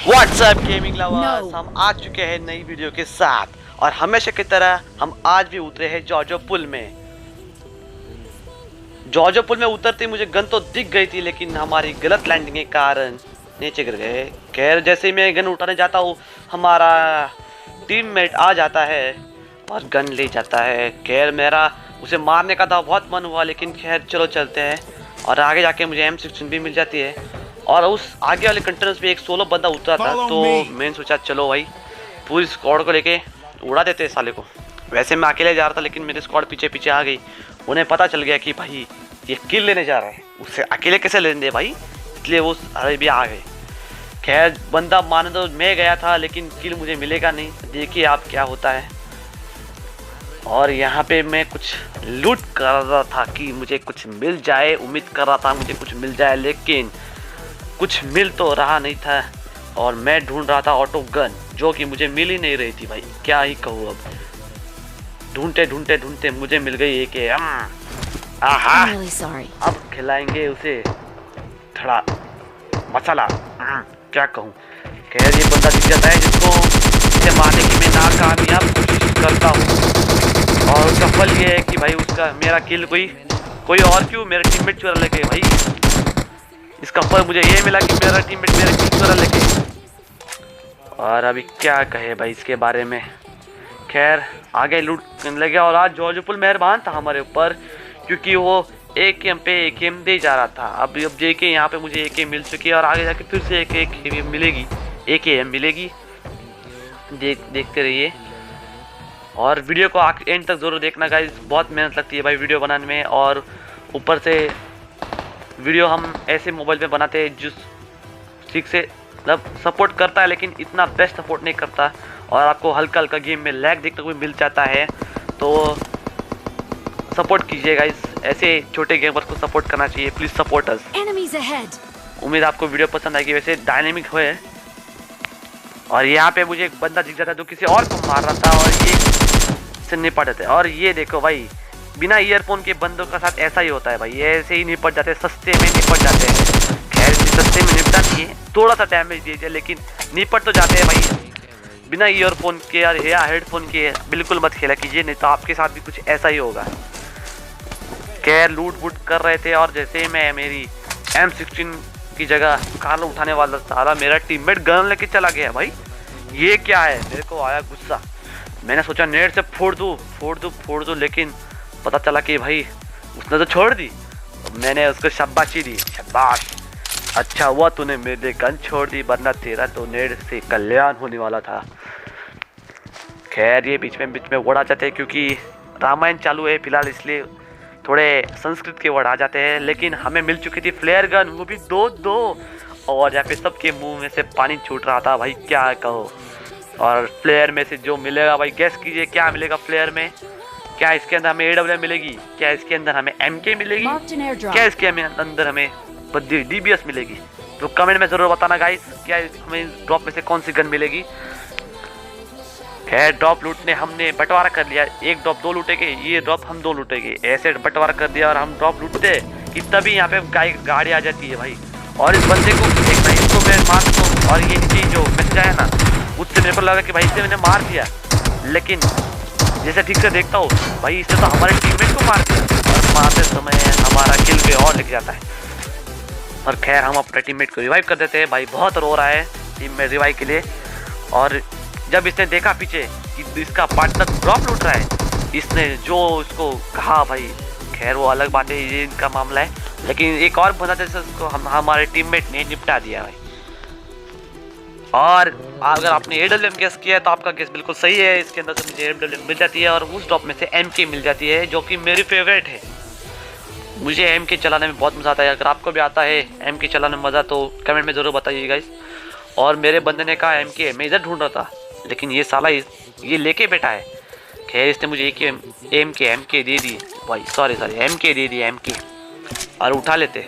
WhatsApp gaming lovers, हम आ चुके हैं नई वीडियो के साथ और हमेशा की तरह हम आज भी उतरे हैं जॉर्जो पुल में। जॉर्जो पुल में उतरते मुझे गन तो दिख गई थी, लेकिन हमारी गलत लैंडिंग के कारण नीचे गिर गए। खैर जैसे ही मैं गन उठाने जाता हूँ हमारा टीममेट आ जाता है और गन ले जाता है। खैर मेरा उसे मारने का था बहुत मन हुआ, लेकिन खैर चलो चलते हैं। और आगे जाके मुझे M16 भी मिल जाती है और उस आगे वाले कंटेनर्स पे एक सोलो बंदा उतरा था, तो मैंने सोचा चलो भाई पूरी स्क्वाड को लेके उड़ा देते हैं साले को। वैसे मैं अकेले जा रहा था, लेकिन मेरी स्क्वाड पीछे पीछे आ गई। उन्हें पता चल गया कि भाई ये किल लेने जा रहा है, उससे अकेले कैसे लेने दे भाई, इसलिए वो अरे भी आ गए। खैर बंदा माने तो मैं गया था, लेकिन किल मुझे मिलेगा नहीं। देखिए आप क्या होता है। और यहाँ पे मैं कुछ लूट कर रहा था कि मुझे कुछ मिल जाए, उम्मीद कर रहा था मुझे कुछ मिल जाए, लेकिन कुछ मिल तो रहा नहीं था। और मैं ढूंढ रहा था ऑटो गन, जो कि मुझे मिल ही नहीं रही थी भाई, क्या ही कहूँ। अब ढूंढते ढूंढते ढूंढते मुझे मिल गई एक आहा, अब खिलाएंगे उसे थोड़ा मसाला, क्या कहूँ। खैर ये बंदा दिख जाता है जिसको इसे मारने की मैं नाकामयाब कोशिश करता हूँ, और उसका फल ये है कि भाई उसका मेरा किल कोई और क्यों मेरा टीममेट चुरा लेके भाई। इसका फल मुझे ये मिला कि मेरा टीममेट मेरा किल चुरा लेके। और अभी क्या कहे भाई इसके बारे में। खैर आगे लूट करने लगे। और आज जॉर्जो पुल मेहरबान था हमारे ऊपर, क्योंकि वो AKM पे AKM दे जा रहा था। अब देखे यहाँ पे मुझे AKM मिल चुकी है और आगे जाके फिर से AKM मिलेगी, AKM मिलेगी। देखते रहिए और वीडियो को एंड तक ज़रूर देखना गाइस, बहुत मेहनत लगती है भाई वीडियो बनाने में। और ऊपर से वीडियो हम ऐसे मोबाइल पे बनाते हैं जो ठीक से मतलब सपोर्ट करता है, लेकिन इतना बेस्ट सपोर्ट नहीं करता। और आपको हल्का हल्का गेम में लैग देखने को मिल जाता है, तो सपोर्ट कीजिए गाइस। ऐसे छोटे गेमर्स को सपोर्ट करना चाहिए, प्लीज़ सपोर्ट अस। उम्मीद आपको वीडियो पसंद आएगी। वैसे डायनेमिक है। और यहाँ पे मुझे एक बंदा दिख जाता है जो किसी और को मार रहा था, और ये से निपट जाते हैं। और ये देखो भाई, बिना ईयरफोन के बंदों का साथ ऐसा ही होता है भाई, ऐसे ही निपट जाते हैं, सस्ते में निपट जाते हैं। खैर सस्ते में निपटा नहीं है, थोड़ा सा डैमेज दीजिए, लेकिन निपट तो जाते हैं भाई। बिना ईयरफोन के या हेडफोन के बिल्कुल मत खेला कीजिए, नहीं तो आपके साथ भी कुछ ऐसा ही होगा। खैर लूट वूट कर रहे थे, और जैसे मैं मेरी M16 की जगह कार उठाने वाला सारा मेरा टीममेट गन लेके चला गया भाई। ये क्या है, मेरे को आया गुस्सा। मैंने सोचा नेट से फोड़ दूँ, लेकिन पता चला कि भाई उसने तो छोड़ दी। मैंने उसको शाबाशी दी, शाबाश, अच्छा हुआ तूने मेरे गन छोड़ दी, वरना तेरा तो नेट से कल्याण होने वाला था। खैर ये बीच में वर्ड आ जाते हैं, क्योंकि रामायण चालू है फिलहाल, इसलिए थोड़े संस्कृत के वर्ड आ जाते हैं। लेकिन हमें मिल चुकी थी फ्लेयर गन, वो भी दो। और यहाँ पे सबके मुंह में से पानी छूट रहा था भाई, क्या कहो। और फ्लेयर में से जो मिलेगा भाई, गैस कीजिए क्या मिलेगा फ्लेयर में। क्या इसके अंदर हमें AWM मिलेगी, क्या इसके अंदर हमें MK मिलेगी, क्या इसके अंदर हमें DBS मिलेगी। तो कमेंट में जरूर बताना गाइस, क्या हमें ड्रॉप में से कौन सी गन मिलेगी। खैर ड्रॉप लूटने हमने बंटवारा कर लिया, एक ड्रॉप 2 लूटेंगे, ये ड्रॉप हम 2 लूटेंगे, ऐसे बंटवारा कर दिया। और हम ड्रॉप लूटते कि तभी यहाँ पे गाड़ी आ जाती है भाई। और इस बंदे को देखना, इसको मैं मार दूँ, और ये नीचे जो मैसेज आया ना, उससे मेरे को लगा कि भाई इससे मैंने मार दिया, लेकिन जैसे ठीक से देखता हूँ भाई इसने तो हमारे टीममेट को मार दिया। और मारते समय हमारा किल पे और लग जाता है। और खैर हम अपने टीममेट को रिवाइव कर देते हैं भाई, बहुत रो रहा है टीममेट रिवाइव के लिए। और जब इसने देखा पीछे कि इसका पार्टनर ड्रॉप लूट रहा है, इसने जो इसको कहा भाई, खैर वो अलग बात है, ये इनका मामला है। लेकिन एक और बंदा जैसे उसको हमारे टीममेट ने निपटा दिया भाई। और अगर आपने AWM गेस किया है तो आपका गेस बिल्कुल सही है, इसके अंदर से मुझे AWM मिल जाती है, और उस ड्रॉप में से MK मिल जाती है, जो कि मेरी फेवरेट है। मुझे MK चलाने में बहुत मज़ा आता है। अगर आपको भी आता है MK चलाने में मज़ा, तो कमेंट में ज़रूर बताइए गाइस। और मेरे बंदे ने कहा MK, मैं इधर ढूंढ रहा था, लेकिन ये साला ये लेके बैठा है। खैर इसने मुझे MK दे दी भाई, सॉरी MK दे दी, MK। और उठा लेते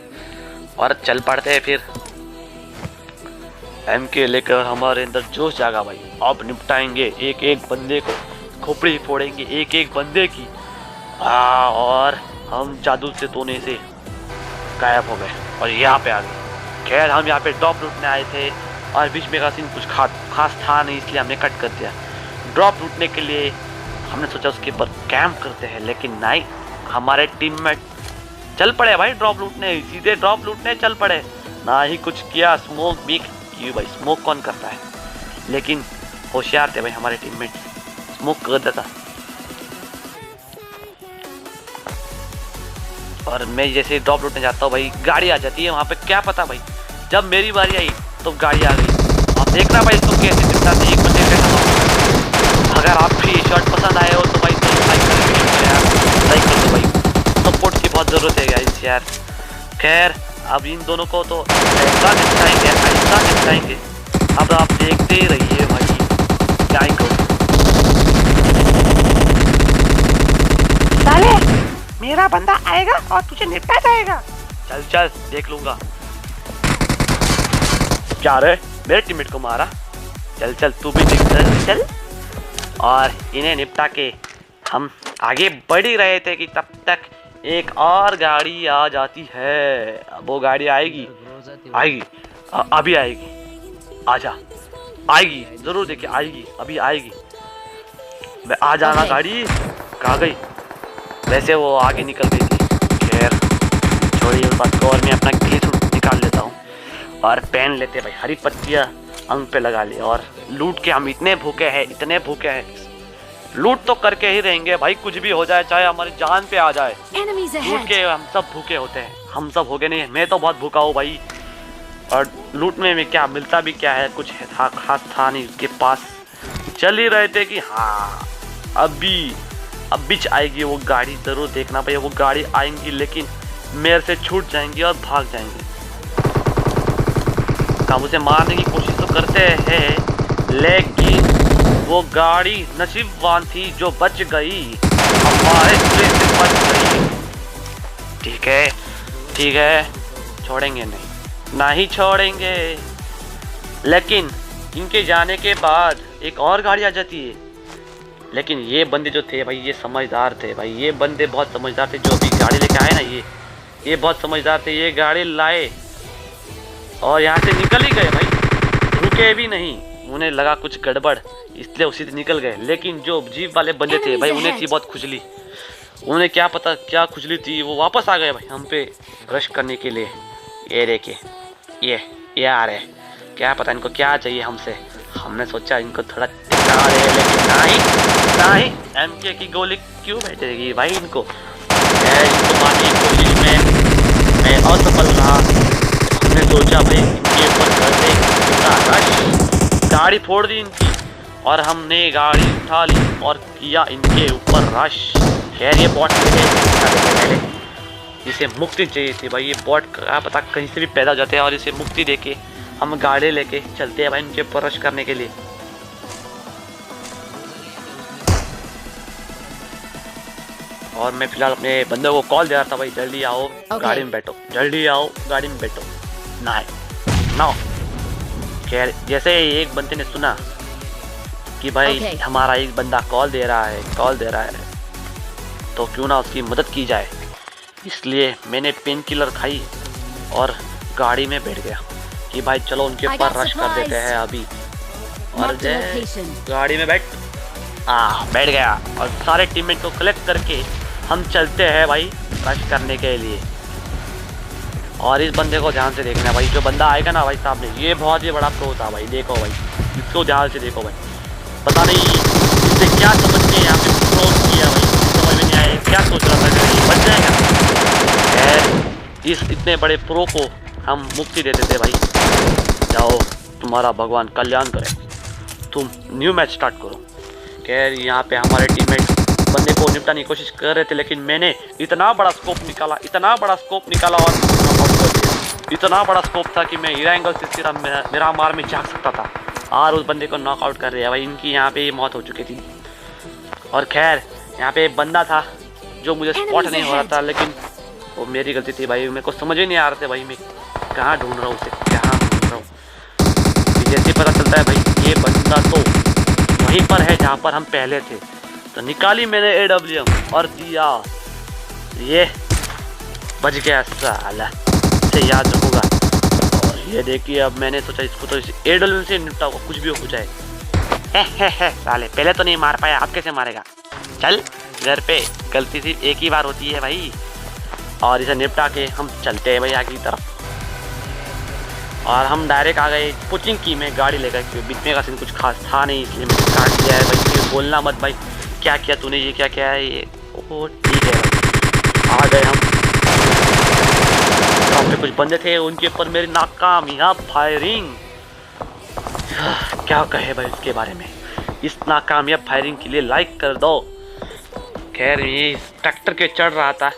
और चल पड़ते हैं फिर। MK लेकर हमारे अंदर जोश जागा भाई, अब निपटाएंगे एक एक बंदे को, खोपड़ी फोड़ेंगे एक एक बंदे की। और हम जादू से तोने से गायब हो गए और यहाँ पे आ गए। खैर हम यहाँ पे ड्रॉप लूटने आए थे, और बीच में का सीन कुछ खास था नहीं, इसलिए हमने कट कर दिया। ड्रॉप लूटने के लिए हमने सोचा उसके ऊपर कैंप करते हैं, लेकिन नहीं, हमारे टीममेट चल पड़े भाई ड्रॉप लूटने, सीधे ड्रॉप लूटने चल पड़े। ना ही कुछ किया, स्मोक भी की भाई, स्मोक कौन करता है, लेकिन होशियार थे भाई हमारे टीममेट, स्मोक कर देता। और मैं जैसे ड्रॉप लूटने जाता हूँ भाई, गाड़ी आ जाती है वहाँ पे, क्या पता भाई, जब मेरी बारी आई तो गाड़ी आ गई। आप देखना भाई इसको कैसे चिंता से एक बच्चे का। अगर आपकी शॉट पसंद आए हो तो भाई लाइक कर दो भाई, सपोर्ट की बहुत ज़रूरत है गाइस यार। खैर अब इन दोनों को तो ऐसा निपटाएंगे, अब आप देखते ही रहिए भाई क्या ही करो। साले मेरा बंदा आएगा और तुझे निपटा जाएगा। चल चल देख लूंगा। क्या रे, मेरे टीममेट को मारा, चल चल तू भी देख चल। और इन्हें निपटा के हम आगे बढ़ ही रहे थे कि तब तक एक और गाड़ी आ जाती है। अब वो गाड़ी आएगी अभी आएगी, आजा, आएगी जरूर, देखिए आएगी, अभी आएगी। आ जाना गाड़ी, कहाँ गई? वैसे वो आगे निकल गई थी। खैर छोड़िए उस बात को, और मैं अपना ग्लिच निकाल लेता हूँ और पहन लेते भाई, हरी पत्तियाँ अंग पे लगा ली। और लूट के हम इतने भूखे हैं, लूट तो करके ही रहेंगे भाई, कुछ भी हो जाए, चाहे हमारी जान पे आ जाए, लूट के हम सब भूखे होते हैं। हम सब हो गए नहीं, मैं तो बहुत भूखा हूँ भाई। और लूटने में क्या मिलता भी क्या है, कुछ था खास था नहीं उसके पास। चल ही रहे थे कि हाँ अब बीच आएगी वो गाड़ी, जरूर देखना भाई, वो गाड़ी आएंगी लेकिन मेरे से छूट जाएंगी और भाग जाएंगी। हम उसे मारने की कोशिश तो करते हैं, लेकिन वो गाड़ी नसीबवान थी जो बच गई, हमारे से बच गई। ठीक है, छोड़ेंगे नहीं छोड़ेंगे। लेकिन इनके जाने के बाद एक और गाड़ी आ जाती है। लेकिन ये बंदे जो थे भाई, ये समझदार थे भाई, ये बंदे बहुत समझदार थे, जो अभी गाड़ी लेके आए ना, ये बहुत समझदार थे। ये गाड़ी लाए और यहाँ से निकल ही गए भाई, रुके भी नहीं। उन्हें लगा कुछ गड़बड़, इसलिए उसी से निकल गए। लेकिन जो जीप वाले बंदे थे भाई, उन्हें थी बहुत खुजली, उन्हें क्या पता क्या खुजली थी, वो वापस आ गए भाई हम पे रश करने के लिए। ये देखिए, ये आ रहे, क्या पता इनको क्या चाहिए हमसे। हमने सोचा इनको थोड़ा टिका दे, लेकिन नहीं, एमके की गोली क्यों बैठेगी भाई इनको मारने की कोशिश में मैं असफल रहा। हमने सोचा भाई इनके ऊपर कर दे रश, गाड़ी फोड़ दी इनकी, और हमने गाड़ी उठा ली और किया इनके ऊपर रश। खैर ये बॉट पहले इसे मुक्ति चाहिए थी भाई, ये बॉट क्या पता कहीं से भी पैदा हो जाते हैं, और इसे मुक्ति देके हम गाड़ी लेके चलते हैं भाई इनके ऊपर रश करने के लिए। और मैं फिलहाल अपने बंदे को कॉल दे रहा था भाई, जल्दी आओ गाड़ी में बैठो, जल्दी आओ गाड़ी में बैठो। ना खैर जैसे एक बंदे ने सुना कि भाई हमारा एक बंदा कॉल दे रहा है तो क्यों ना उसकी मदद की जाए, इसलिए मैंने पेन किलर खाई और गाड़ी में बैठ गया कि भाई चलो उनके ऊपर रश कर देते हैं अभी। और गाड़ी में बैठ गया और सारे टीममेट को कलेक्ट करके हम चलते हैं भाई रश करने के लिए। और इस बंदे को ध्यान से देखना भाई, जो बंदा आएगा ना भाई सामने, ये बहुत ही बड़ा प्रो था भाई, देखो भाई इसको ध्यान से देखो भाई, पता नहीं इससे क्या समझ के यहाँ पे प्रो किया भाई, समझ में नहीं आया क्या सोच रहा था कि बच जाएगा। इस इतने बड़े प्रो को हम मुक्ति दे देते भाई, जाओ तुम्हारा भगवान कल्याण करे, तुम न्यू मैच स्टार्ट करो। खैर यहाँ पे हमारे टीममेट बंदे को निपटाने की कोशिश कर रहे थे, लेकिन मैंने इतना बड़ा स्कोप निकाला और इतना बड़ा स्कोप था कि मैं हीरा एंगल से सिर्फ मेरा मार में झाँक सकता था, और उस बंदे को नॉकआउट कर दिया भाई। इनकी यहाँ पे मौत हो चुकी थी। और खैर यहाँ पे एक बंदा था जो मुझे स्पॉट नहीं हो रहा था, लेकिन वो मेरी गलती थी भाई, मेरे को समझ ही नहीं आ रहे थे भाई मैं कहाँ ढूंढ रहा हूँ उसे, कहाँ ढूंढ रहा हूँ। जैसे पता चलता है भाई ये बंदा तो वहीं पर है जहाँ पर हम पहले थे, तो निकाली मैंने AWM और दिया, ये बच गया साला, से याद रखूंगा। और ये देखिए अब मैंने सोचा इसको तो एडल से निपटा हुआ, कुछ भी हो जाए। साले पहले तो नहीं मार पाया, अब कैसे मारेगा? चल घर पे, गलती सिर्फ एक ही बार होती है भाई। और इसे निपटा के हम चलते हैं भाई आगे की तरफ। और हम डायरेक्ट आ गए पुचिंग की में गाड़ी लेकर, क्योंकि बीच में का सीन कुछ खास था नहीं, इसलिए मैंने काट दिया है भाई। ये बोलना मत भाई, क्या किया तूने, ये क्या क्या है ये। ओह ठीक है भाई, आ गए हम। वहाँ पे कुछ बंदे थे, उनके ऊपर मेरी नाकामयाब फायरिंग। क्या कहे भाई इसके बारे में। इस नाकामयाब फायरिंग के लिए लाइक कर दो। खैर ये ट्रैक्टर के चढ़ रहा था,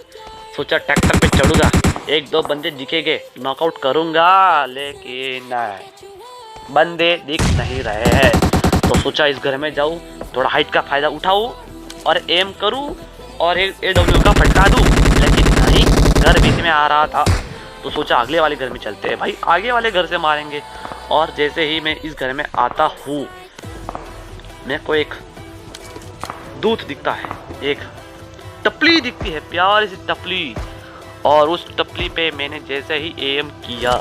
सोचा ट्रैक्टर पे चढ़ूंगा, एक दो बंदे दिखेंगे नॉकआउट करूंगा, लेकिन नहीं, बंदे दिख नहीं रहे हैं। तो सोचा इस घर में जाऊं, थोड़ा हाइट का फायदा उठाऊं और एम करूं और एक AW का फटका दूं, लेकिन नहीं, घर बीच में आ रहा था। तो सोचा अगले वाले घर में चलते हैं भाई, आगे वाले घर से मारेंगे। और जैसे ही मैं इस घर में आता हूँ, मेरे को एक दूध दिखता है, एक टपली दिखती है, प्यारी सी टपली। और उस टपली पे मैंने जैसे ही एम किया,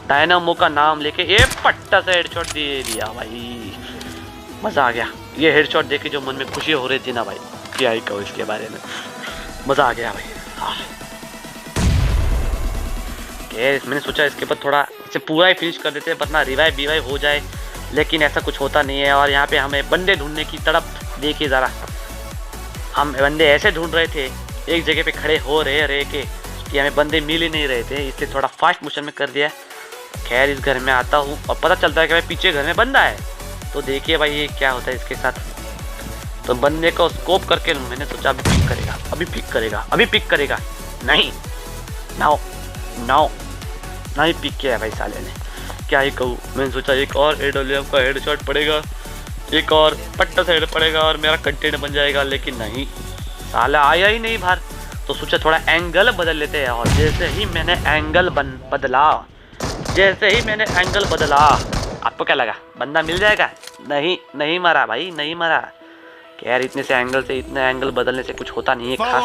डायनामो का नाम लेके एक पट्टा से हेडशॉट दे दिया भाई। मजा आ गया। ये हेडशॉट देके जो मन में खुशी हो रही थी ना भाई, क्या ही कहो इसके बारे में, मजा आ गया भाई। मैंने सोचा इसके ऊपर थोड़ा इसे पूरा ही फिनिश कर देते हैं, वरना रिवाइव बिवाइव हो जाए, लेकिन ऐसा कुछ होता नहीं है। और यहाँ पे हमें बंदे ढूंढने की तड़प देखिए ज़रा, हम बंदे ऐसे ढूंढ रहे थे एक जगह पे खड़े हो रहे के कि हमें बंदे मिल ही नहीं रहे थे, इसलिए थोड़ा फास्ट मोशन में कर दिया। खैर इस घर में आता हूँ और पता चलता है कि भाई पीछे घर में बंदा है। तो देखिए भाई ये क्या होता है इसके साथ। तो बंदे को स्कोप करके मैंने सोचा अभी पिक करेगा, अभी पिक करेगा, अभी पिक करेगा, नहीं नाउ नाउ नहीं पिक किया भाई साले ने, क्या ही कहूँ। मैंने सोचा एक और AWM का हेडशॉट पड़ेगा, एक और पट्टा से हेड पड़ेगा और मेरा कंटेंट बन जाएगा, लेकिन नहीं, साला आया ही नहीं बाहर। तो सोचा थोड़ा एंगल बदल लेते हैं। और जैसे ही मैंने एंगल बदला, जैसे ही मैंने एंगल बदला, आपको क्या लगा बंदा मिल जाएगा? नहीं, नहीं मरा भाई, नहीं मरा। खैर इतने से एंगल से, इतने एंगल बदलने से कुछ होता नहीं है खास।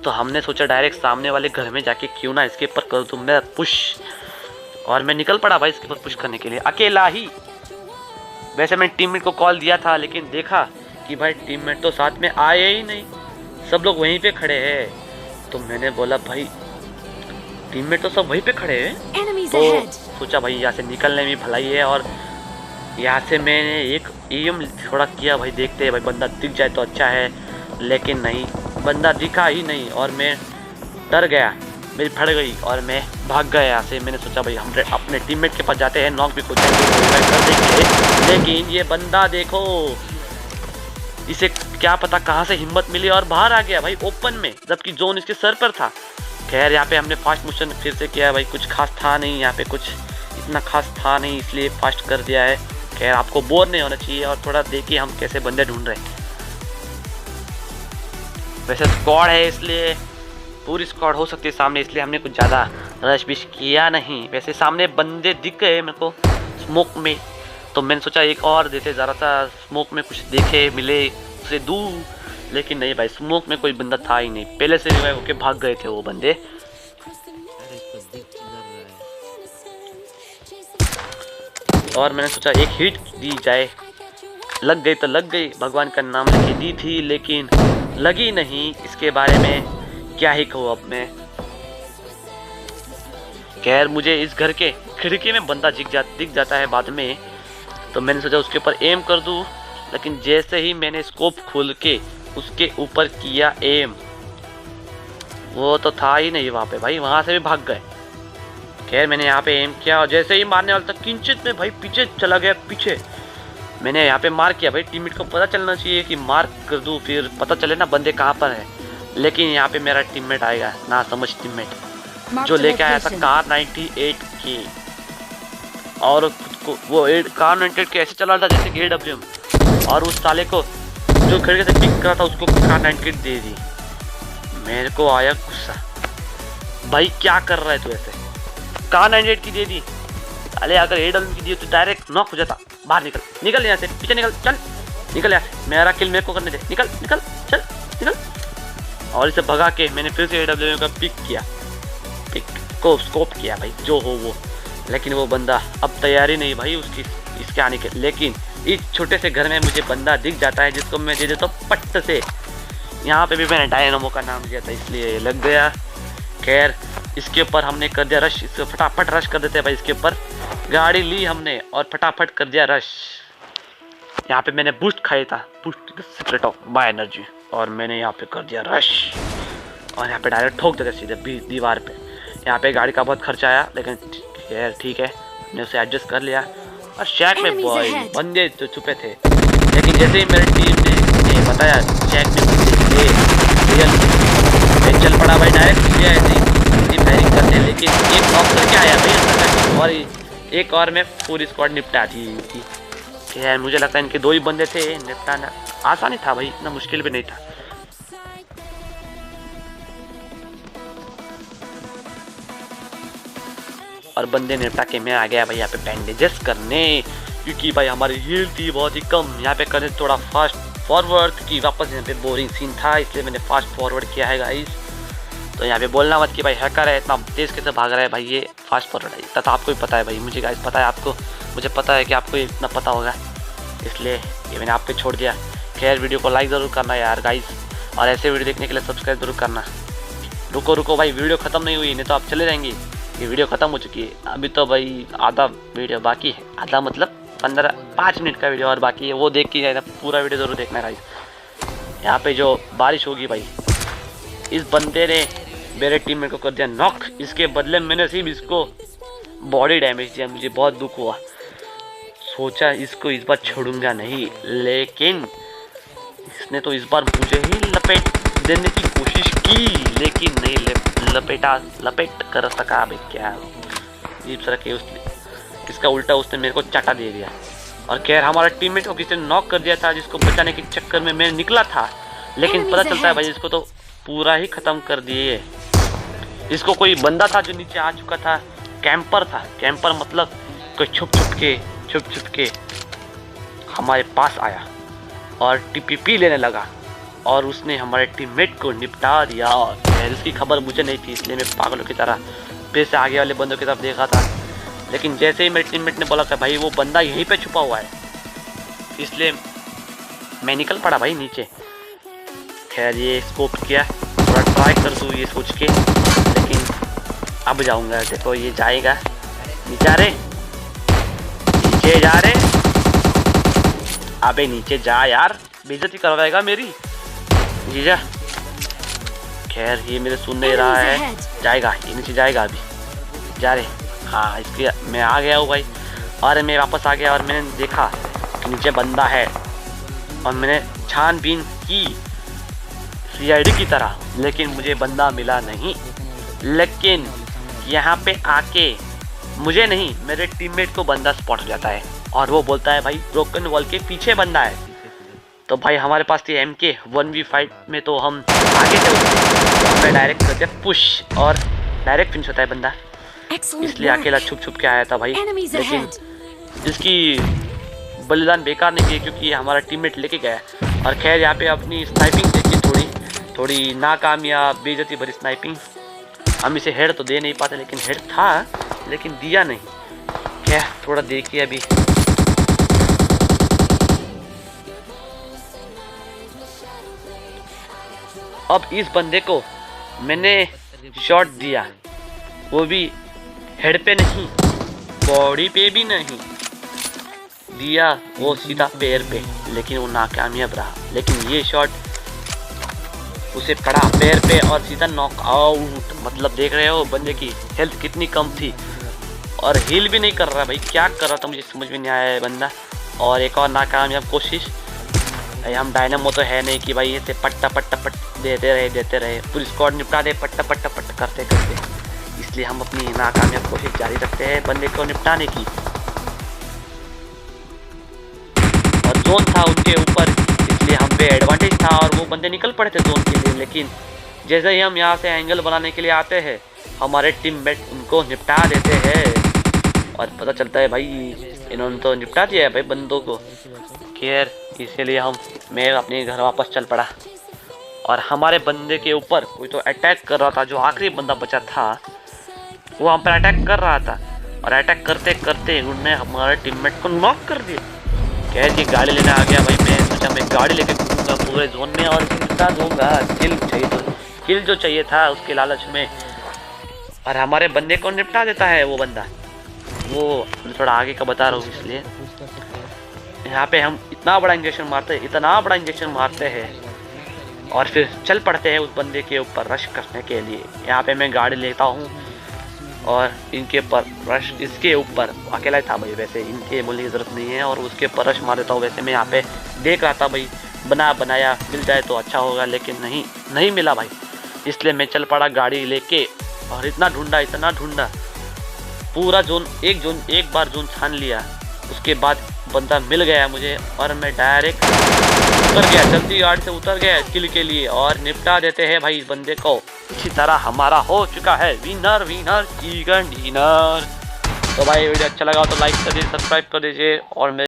तो हमने सोचा डायरेक्ट सामने वाले घर में जाके क्यों ना इसके ऊपर कर दूं मैं पुश। और मैं निकल पड़ा भाई इसके ऊपर पुश करने के लिए, अकेला ही। वैसे मैं टीममेट को कॉल दिया था, लेकिन देखा कि भाई टीममेट तो साथ में आए ही नहीं, सब लोग वहीं पे खड़े हैं। तो मैंने बोला भाई टीममेट तो सब वहीं पे खड़े हैं, तो सोचा भाई यहाँ से निकलने में भलाई है। और यहाँ से मैंने एक एम थोड़ा किया भाई, देखते हैं भाई बंदा दिख जाए तो अच्छा है, लेकिन नहीं, बंदा दिखा ही नहीं। और मैं डर गया, मेरी फट गई और मैं भाग गया यहाँ से। मैंने सोचा भाई हम अपने टीममेट के पास जाते हैं, नॉक भी हो जाएंगे, लेकिन ये बंदा देखो, इसे क्या पता कहाँ से हिम्मत मिली और बाहर आ गया भाई ओपन में, जबकि जोन इसके सर पर था। खैर यहाँ पे हमने फास्ट मोशन फिर से किया भाई, कुछ खास था नहीं यहाँ पे, कुछ इतना खास था नहीं, इसलिए फास्ट कर दिया है। खैर आपको बोर नहीं होना चाहिए और थोड़ा देखिए हम कैसे बंदे ढूंढ रहे हैं। वैसे स्क्वाड है इसलिए पूरी स्क्वाड हो सकती है सामने, इसलिए हमने कुछ ज़्यादा रश बिश किया नहीं। वैसे सामने बंदे दिख गए मेरे को स्मोक में, तो मैंने सोचा एक और देते, ज़रा सा स्मोक में कुछ देखे मिले उसे दूर, लेकिन नहीं भाई स्मोक में कोई बंदा था ही नहीं, पहले से रिवाइव होके भाग गए थे वो बंदे। और मैंने सोचा एक हिट दी जाए, लग गई तो लग गई, भगवान का नाम लेके दी थी, लेकिन लगी नहीं। इसके बारे में क्या ही कहूँ अब मैं। खैर मुझे इस घर के खिड़की में बंदा दिख जाता है बाद में, तो मैंने सोचा उसके ऊपर एम कर दूँ, लेकिन जैसे ही मैंने स्कोप खोल के उसके ऊपर किया एम, वो तो था ही नहीं वहाँ पे भाई, वहाँ से भी भाग गए। खैर मैंने यहाँ पे एम किया और जैसे ही मारने वाला था किंचित में भाई पीछे चला गया, पीछे मैंने यहाँ पे मार किया भाई। टीममेट को पता चलना चाहिए कि मार कर दूँ, फिर पता चले ना बंदे कहाँ पर है, लेकिन यहाँ पे मेरा टीममेट आएगा ना समझ टीममेट, जो लेके आया था कार 98 की, और खुद को वो कार 98 के ऐसे चला रहा था जैसे AWM, और उस साले को जो खिड़की से पिक करा था उसको कार 98 दे दी। मेरे को आया गुस्सा, भाई क्या कर रहा है तू, ऐसे कार 98 की दे दी, अरे अगर AWM की दी तो डायरेक्ट नॉक हो जाता। बाहर निकल, निकल यहाँ से, पीछे निकल, चल निकल यहाँ से, मेरा किल मेरे को करने दे, निकल निकल चल निकल। और इसे भगा के मैंने फिर से AWM का पिक किया, पिक को स्कोप किया भाई जो हो वो, लेकिन वो बंदा अब तैयारी नहीं भाई उसकी इसके आने के। लेकिन इस छोटे से घर में मुझे बंदा दिख जाता है जिसको मैं दे देता हूँ पट्ट से। यहाँ पे भी मैंने डायनामो का नाम दिया था इसलिए लग गया। खैर इसके ऊपर हमने कर दिया रश, इसको फटाफट रश कर देते हैं भाई। इसके ऊपर गाड़ी ली हमने और फटाफट कर दिया रश। यहाँ पे मैंने बूस्ट खाया था, boost the secret of my energy, और मैंने यहाँ पे कर दिया रश और यहाँ पे डायरेक्ट ठोक देते सीधे दीवार पे। यहाँ पे गाड़ी का बहुत खर्चा आया लेकिन खैर ठीक है, मैंने उसे एडजस्ट कर लिया। और शैक में बॉय बंदे तो छुपे थे, लेकिन जैसे ही मेरी टीम ने बताया शैक में बंदे मैं चल पड़ा भाई डायरेक्ट फायरिंग करते। लेकिन एक ऑफ करके आया भाई और एक और में पूरी स्क्वाड निपटा दी इनकी। यार मुझे लगता है इनके 2 ही बंदे थे, निपटाना आसान ही था भाई, इतना मुश्किल भी नहीं था। और बंदे निपटा के मैं आ गया भाई यहाँ पे बैंडेजेस करने, क्योंकि भाई हमारी हील थी बहुत ही कम। यहाँ पे करने थोड़ा फास्ट फॉरवर्ड, क्योंकि वापस यहाँ पे बोरिंग सीन था इसलिए मैंने फास्ट फॉरवर्ड किया है गाइस। तो यहाँ पे बोलना मत कि भाई हैकर है इतना तेज कैसे भाग रहा है भाई, ये फास्ट फॉरवर्ड है। इतना तो आपको भी पता है भाई, मुझे गाइस पता है, आपको मुझे पता है कि आपको इतना पता होगा, इसलिए ये मैंने आप पे छोड़ दिया। खैर वीडियो को लाइक ज़रूर करना यार गाइस, और ऐसे वीडियो देखने के लिए सब्सक्राइब जरूर करना। रुको भाई, वीडियो ख़त्म नहीं हुई, नहीं तो आप चले जाएंगे। ये वीडियो ख़त्म हो चुकी है, अभी तो भाई आधा वीडियो बाकी है, आधा मतलब 5 मिनट का वीडियो और बाकी है, वो देख के जाए पूरा वीडियो ज़रूर देखना गाइस। यहाँ पे जो बारिश होगी भाई, इस बंदे ने मेरे टीममेट को कर दिया नॉक, इसके बदले मैंने सिर्फ इसको बॉडी डैमेज दिया। मुझे बहुत दुख हुआ, सोचा इसको इस बार छोड़ूंगा नहीं, लेकिन इसने तो इस बार मुझे ही लपेट देने की कोशिश की, लेकिन नहीं लपेट कर सका भाई। क्या अजीब सा के उसने, इसका उल्टा उसने मेरे को चाटा दे दिया। और खैर हमारा टीममेट को किसी ने नॉक कर दिया था, जिसको बचाने के चक्कर में मैं निकला था, लेकिन पता चलता है भाई इसको तो पूरा ही ख़त्म कर दिए। इसको कोई बंदा था जो नीचे आ चुका था, कैंपर था। कैंपर मतलब कोई छुप छुप के हमारे पास आया और टीपीपी लेने लगा, और उसने हमारे टीममेट को निपटा दिया। खैर इसकी खबर मुझे नहीं थी, इसलिए मैं पागलों की तरह फिर से आगे वाले बंदों की तरफ देखा था। लेकिन जैसे ही मेरे टीममेट ने बोला कि भाई वो बंदा यहीं पे छुपा हुआ है, इसलिए मैं निकल पड़ा भाई नीचे। खैर ये स्कोप किया, थोड़ा ट्राई कर दूँ ये सोच के, लेकिन अब जाऊँगा। देखो ये जाएगा, नीचे जा रे, अबे नीचे जा यार, बेइज्जती करवाएगा मेरी जीजा। खैर ये मेरे सुन नहीं रहा है, जाएगा ये नीचे जाएगा, अभी जा रे। हाँ इसके मैं आ गया हूँ भाई, और मैं वापस आ गया और मैंने देखा कि नीचे बंदा है, और मैंने छानबीन की CID की तरह, लेकिन मुझे बंदा मिला नहीं। लेकिन यहाँ पे आके मुझे नहीं, मेरे टीममेट को बंदा स्पॉट हो जाता है, और वो बोलता है भाई ब्रोकन वॉल के पीछे बंदा है। तो भाई हमारे पास थी MK 1v5 में, तो हम आगे थे, हमने डायरेक्ट करते पुश और डायरेक्ट फिनिश होता है बंदा, इसलिए अकेला छुप के आया था भाई। लेकिन इसकी बलिदान बेकार नहीं किया, क्योंकि हमारा टीममेट लेके गया। और खैर यहाँ पे अपनी स्नाइपिंग देखी, थोड़ी नाकामयाब बेइज्जती भरी स्नाइपिंग। हम इसे हेड तो दे नहीं पाते, लेकिन हेड था लेकिन दिया नहीं। क्या थोड़ा देखिए अभी, अब इस बंदे को मैंने शॉट दिया, वो भी हेड पे नहीं, बॉडी पे भी नहीं दिया, वो सीधा पैर पे, लेकिन वो नाकामयाब रहा। लेकिन ये शॉट उसे पड़ा पैर पे और सीधा नॉक आउट। मतलब देख रहे हो बंदे की हेल्थ कितनी कम थी, और हील भी नहीं कर रहा भाई, क्या कर रहा था मुझे समझ में नहीं आया है बंदा। और एक और नाकामयाब कोशिश। हम डायनामो तो है नहीं कि भाई ऐसे पट्टा देते रहे, पूरी स्क्वाड निपटा दे पट्टा करते, इसलिए हम अपनी नाकामयाब कोशिश जारी रखते हैं बंदे को निपटाने की। और जोन था उनके ऊपर, इसलिए हम पे एडवांटेज था, और वो बंदे निकल पड़े थे जोन के लिए। लेकिन जैसे ही हम यहाँ से एंगल बनाने के लिए आते हैं, हमारे टीममेट उनको निपटा देते हैं, और पता चलता है भाई इन्होंने तो निपटा दिया है भाई बंदों को। खैर इसीलिए मैं अपने घर वापस चल पड़ा, और हमारे बंदे के ऊपर कोई तो अटैक कर रहा था। जो आखिरी बंदा बचा था वो हम पर अटैक कर रहा था, और अटैक करते करते उन्होंने हमारे टीममेट को नॉक कर दिया। कह जी गाड़ी लेने आ गया भाई, मैं सोचा मैं गाड़ी लेके घूमूंगा पूरे जोन में और निपटा दूंगा। किल चाहिए तो किल जो चाहिए था उसके लालच में, और हमारे बंदे को निपटा देता है वो बंदा। वो थोड़ा आगे का बता रहा हूँ, इसलिए यहाँ पे हम इतना बड़ा इंजेक्शन मारते हैं और फिर चल पड़ते हैं उस बंदे के ऊपर रश करने के लिए। यहाँ पे मैं गाड़ी लेता हूँ और इनके ऊपर रश, इसके ऊपर अकेला ही था भाई, वैसे इनके बोलने की ज़रूरत नहीं है, और उसके ऊपर रश मार देता हूँ। वैसे मैं यहाँ पे देख रहा था भाई, बनाया मिल जाए तो अच्छा होगा, लेकिन नहीं मिला भाई, इसलिए मैं चल पड़ा गाड़ी लेके। और इतना ढूंढा पूरा एक बार जोन छान लिया। उसके बाद बंदा मिल गया मुझे और मैं डायरेक्ट उतर गया, जल्दी गाड़ी से उतर गया किल के लिए, और निपटा देते हैं भाई इस बंदे को। इसी तरह हमारा हो चुका है विनर चिकन डिनर। तो भाई वीडियो अच्छा लगा तो लाइक कर दीजिए, सब्सक्राइब कर दीजिए और